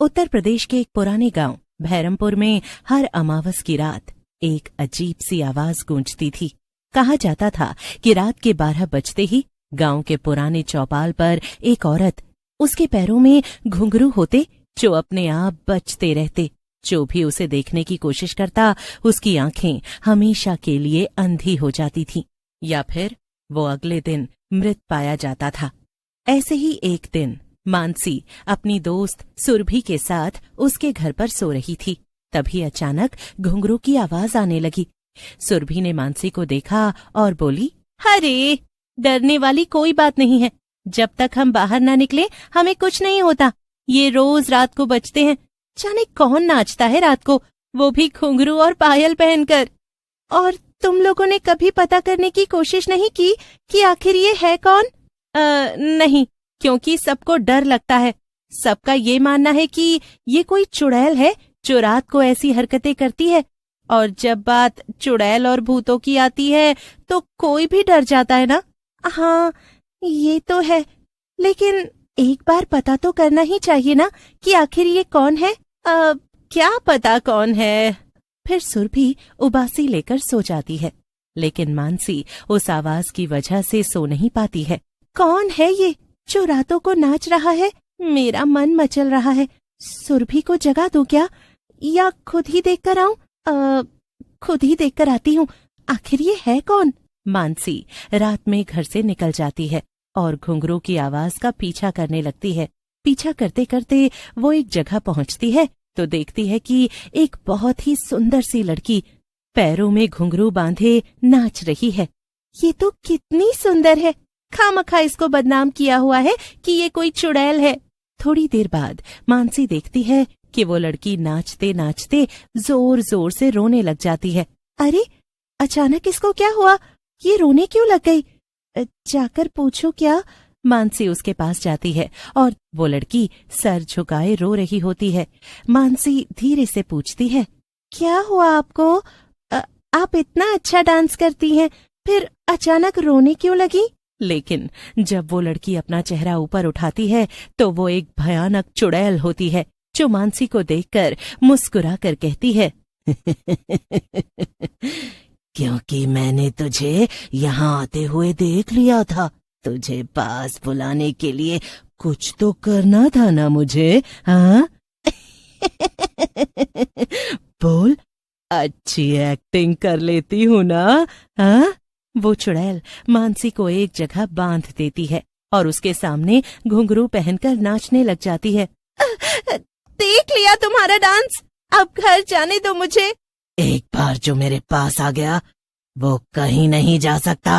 उत्तर प्रदेश के एक पुराने गांव भैरमपुर में हर अमावस की रात एक अजीब सी आवाज गूंजती थी। कहा जाता था कि रात के 12 बजते ही गांव के पुराने चौपाल पर एक औरत, उसके पैरों में घुंघरू होते जो अपने आप बजते रहते। जो भी उसे देखने की कोशिश करता उसकी आंखें हमेशा के लिए अंधी हो जाती थीं, या फिर वो अगले दिन मृत पाया जाता था। ऐसे ही एक दिन मानसी अपनी दोस्त सुरभि के साथ उसके घर पर सो रही थी। तभी अचानक घुंघरू की आवाज आने लगी। सुरभि ने मानसी को देखा और बोली, अरे डरने वाली कोई बात नहीं है, जब तक हम बाहर ना निकले हमें कुछ नहीं होता। ये रोज रात को बजते हैं, जाने कौन नाचता है रात को, वो भी घुंघरू और पायल पहनकर। और तुम लोगों ने कभी पता करने की कोशिश नहीं की कि आखिर ये है कौन? नहीं, क्योंकि सबको डर लगता है। सबका ये मानना है कि ये कोई चुड़ैल है जो रात को ऐसी हरकतें करती है, और जब बात चुड़ैल और भूतों की आती है तो कोई भी डर जाता है ना। हाँ, ये तो है, लेकिन एक बार पता तो करना ही चाहिए ना कि आखिर ये कौन है। क्या पता कौन है? फिर सुरभि उबासी लेकर सो जाती है, लेकिन मानसी उस आवाज की वजह से सो नहीं पाती है। कौन है ये जो रातों को नाच रहा है? मेरा मन मचल रहा है। सुरभि को जगा दूं क्या, या खुद ही देख कर आऊं? खुद ही देख कर आती हूँ, आखिर ये है कौन? मानसी रात में घर से निकल जाती है और घुंघरू की आवाज का पीछा करने लगती है। पीछा करते करते वो एक जगह पहुंचती है तो देखती है कि एक बहुत ही सुंदर सी लड़की पैरों में घुंघरू बांधे नाच रही है। ये तो कितनी सुंदर है, खामखा इसको बदनाम किया हुआ है कि ये कोई चुड़ैल है। थोड़ी देर बाद मानसी देखती है कि वो लड़की नाचते नाचते जोर जोर से रोने लग जाती है। अरे अचानक इसको क्या हुआ? ये रोने क्यों लग गई? जाकर पूछो क्या? मानसी उसके पास जाती है और वो लड़की सर झुकाए रो रही होती है। मानसी धीरे से पूछती है, क्या हुआ आपको? आप इतना अच्छा डांस करती हैं, फिर अचानक रोने क्यों लगी? लेकिन जब वो लड़की अपना चेहरा ऊपर उठाती है तो वो एक भयानक चुड़ैल होती है, जो मानसी को देखकर मुस्कुरा कर कहती है, क्योंकि मैंने तुझे यहाँ आते हुए देख लिया था, तुझे पास बुलाने के लिए कुछ तो करना था ना मुझे, हाँ? बोल, अच्छी एक्टिंग कर लेती हूँ ना, हाँ? वो चुड़ैल मानसी को एक जगह बांध देती है और उसके सामने घुंघरू पहनकर नाचने लग जाती है। देख लिया तुम्हारा डांस, अब घर जाने दो मुझे। एक बार जो मेरे पास आ गया वो कहीं नहीं जा सकता।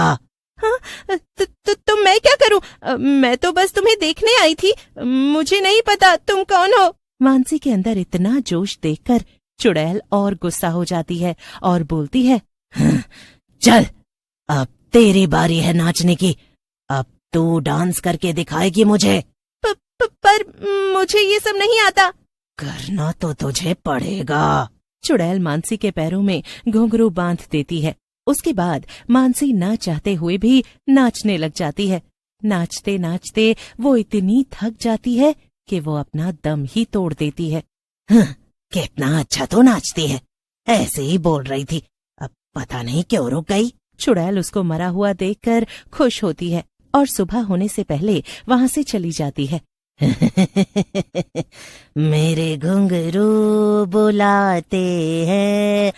हाँ, तो मैं क्या करूं? मैं तो बस तुम्हें देखने आई थी, मुझे नहीं पता तुम कौन हो। मानसी के अंदर इतना जोश देखकर चुड़ैल और गुस्सा हो जाती है और बोलती है, चल अब तेरी बारी है नाचने की, अब तू डांस करके दिखाएगी मुझे। पर मुझे ये सब नहीं आता। करना तो तुझे पड़ेगा। चुड़ैल मानसी के पैरों में घुंघरू बांध देती है। उसके बाद मानसी ना चाहते हुए भी नाचने लग जाती है। नाचते नाचते वो इतनी थक जाती है कि वो अपना दम ही तोड़ देती है। कितना अच्छा तो नाचती है, ऐसे ही बोल रही थी, अब पता नहीं क्यों रुक गई। चुड़ैल उसको मरा हुआ देखकर खुश होती है और सुबह होने से पहले वहां से चली जाती है। मेरे घुंघरू बुलाते हैं,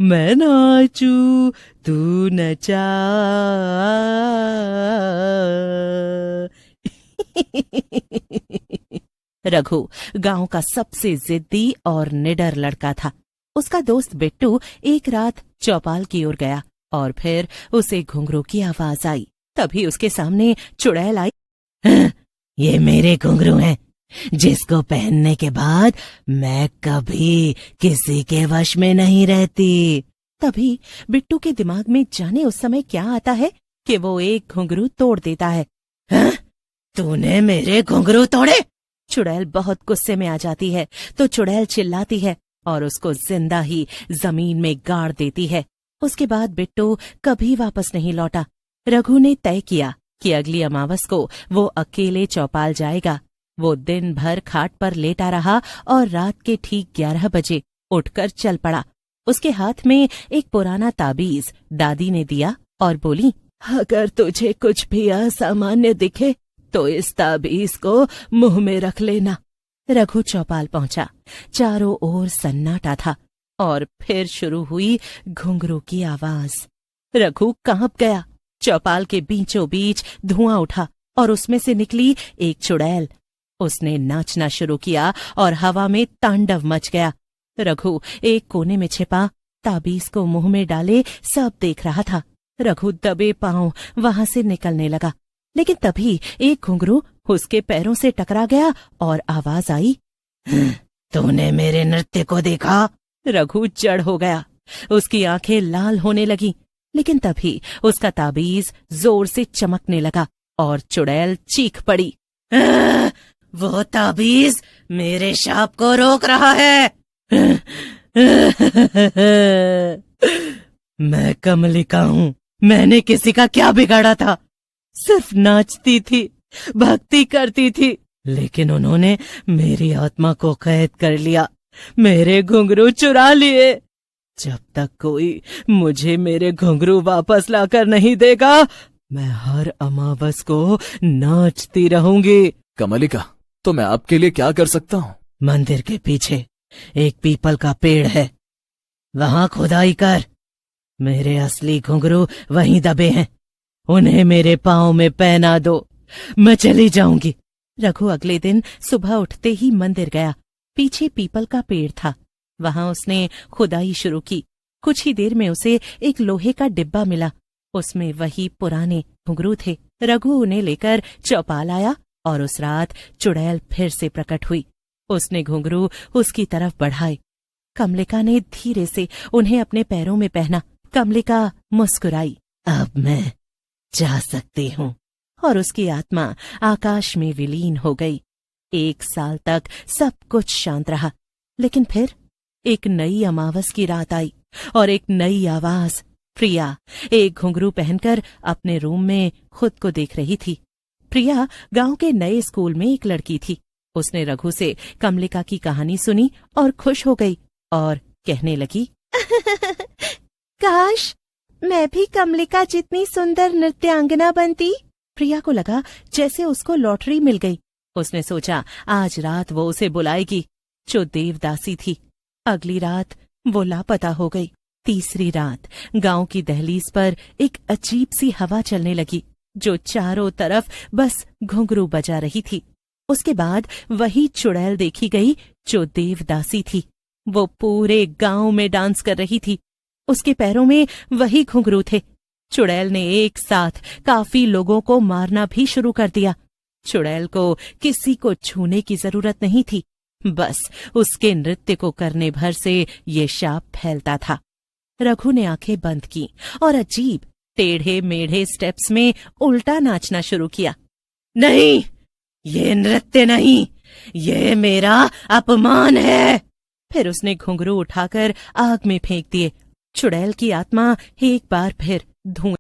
मैं नाचू तू नचा। रघु गांव का सबसे जिद्दी और निडर लड़का था। उसका दोस्त बिट्टू एक रात चौपाल की ओर गया और फिर उसे घुंघरू की आवाज आई। तभी उसके सामने चुड़ैल आई। ये मेरे घुंघरू हैं, जिसको पहनने के बाद मैं कभी किसी के वश में नहीं रहती। तभी बिट्टू के दिमाग में जाने उस समय क्या आता है कि वो एक घुंघरू तोड़ देता है। तूने मेरे घुंघरू तोड़े? चुड़ैल बहुत गुस्से में आ जाती है तो चुड़ैल चिल्लाती है और उसको जिंदा ही जमीन में गाड़ देती है। उसके बाद बिट्टू कभी वापस नहीं लौटा। रघु ने तय किया कि अगली अमावस को वो अकेले चौपाल जाएगा। वो दिन भर खाट पर लेटा रहा और रात के ठीक 11 बजे उठकर चल पड़ा। उसके हाथ में एक पुराना ताबीज दादी ने दिया और बोली, अगर तुझे कुछ भी असामान्य दिखे तो इस ताबीज को मुंह में रख लेना। रघु चौपाल पहुंचा। चारों ओर सन्नाटा था और फिर शुरू हुई घुंघरू की आवाज। रघु कांप गया। चौपाल के बीचों बीच धुआं उठा और उसमें से निकली एक चुड़ैल। उसने नाचना शुरू किया और हवा में तांडव मच गया। रघु एक कोने में छिपा ताबीज को मुंह में डाले सब देख रहा था। रघु दबे पांव वहां से निकलने लगा, लेकिन तभी एक घुंघरू उसके पैरों से टकरा गया और आवाज आई, तूने मेरे नृत्य को देखा? रघु जड़ हो गया। उसकी आंखें लाल होने लगी, लेकिन तभी उसका ताबीज जोर से चमकने लगा और चुड़ैल चीख पड़ी, वो ताबीज मेरे शाप को रोक रहा है। मैं कमलिका हूँ। मैंने किसी का क्या बिगाड़ा था? सिर्फ नाचती थी, भक्ति करती थी, लेकिन उन्होंने मेरी आत्मा को कैद कर लिया, मेरे घुंघरू चुरा लिए। जब तक कोई मुझे मेरे घुंघरू वापस लाकर नहीं देगा, मैं हर अमावस को नाचती रहूंगी। कमलिका, तो मैं आपके लिए क्या कर सकता हूँ? मंदिर के पीछे एक पीपल का पेड़ है, वहां खुदाई कर। मेरे असली घुंघरू वहीं दबे हैं, उन्हें मेरे पांव में पहना दो, मैं चली जाऊंगी। रघु अगले दिन सुबह उठते ही मंदिर गया। पीछे पीपल का पेड़ था, वहां उसने खुदाई शुरू की। कुछ ही देर में उसे एक लोहे का डिब्बा मिला, उसमें वही पुराने घुंघरू थे। रघु उन्हें लेकर चौपाल आया और उस रात चुड़ैल फिर से प्रकट हुई। उसने घुंघरू उसकी तरफ बढ़ाए। कमलिका ने धीरे से उन्हें अपने पैरों में पहना। कमलिका मुस्कुराई, अब मैं जा सकती हूँ, और उसकी आत्मा आकाश में विलीन हो गई। 1 साल तक सब कुछ शांत रहा, लेकिन फिर एक नई अमावस की रात आई और एक नई आवाज। प्रिया एक घुंघरू पहनकर अपने रूम में खुद को देख रही थी। प्रिया गांव के नए स्कूल में एक लड़की थी। उसने रघु से कमलिका की कहानी सुनी और खुश हो गई और कहने लगी, काश मैं भी कमलिका जितनी सुंदर नृत्यांगना बनती। प्रिया को लगा जैसे उसको लॉटरी मिल गई। उसने सोचा आज रात वो उसे बुलाएगी, जो देवदासी थी। अगली रात वो लापता हो गई। तीसरी रात गांव की दहलीज पर एक अजीब सी हवा चलने लगी, जो चारों तरफ बस घुंघरू बजा रही थी। उसके बाद वही चुड़ैल देखी गई जो देवदासी थी। वो पूरे गांव में डांस कर रही थी। उसके पैरों में वही घुंघरू थे। चुड़ैल ने एक साथ काफी लोगों को मारना भी शुरू कर दिया। चुड़ैल को किसी को छूने की जरूरत नहीं थी, बस उसके नृत्य को करने भर से ये शाप फैलता था। रघु ने आंखें बंद की और अजीब टेढ़े मेढ़े स्टेप्स में उल्टा नाचना शुरू किया। नहीं, ये नृत्य नहीं, ये मेरा अपमान है। फिर उसने घुंघरू उठाकर आग में फेंक दिए। चुड़ैल की आत्मा एक बार फिर धुएं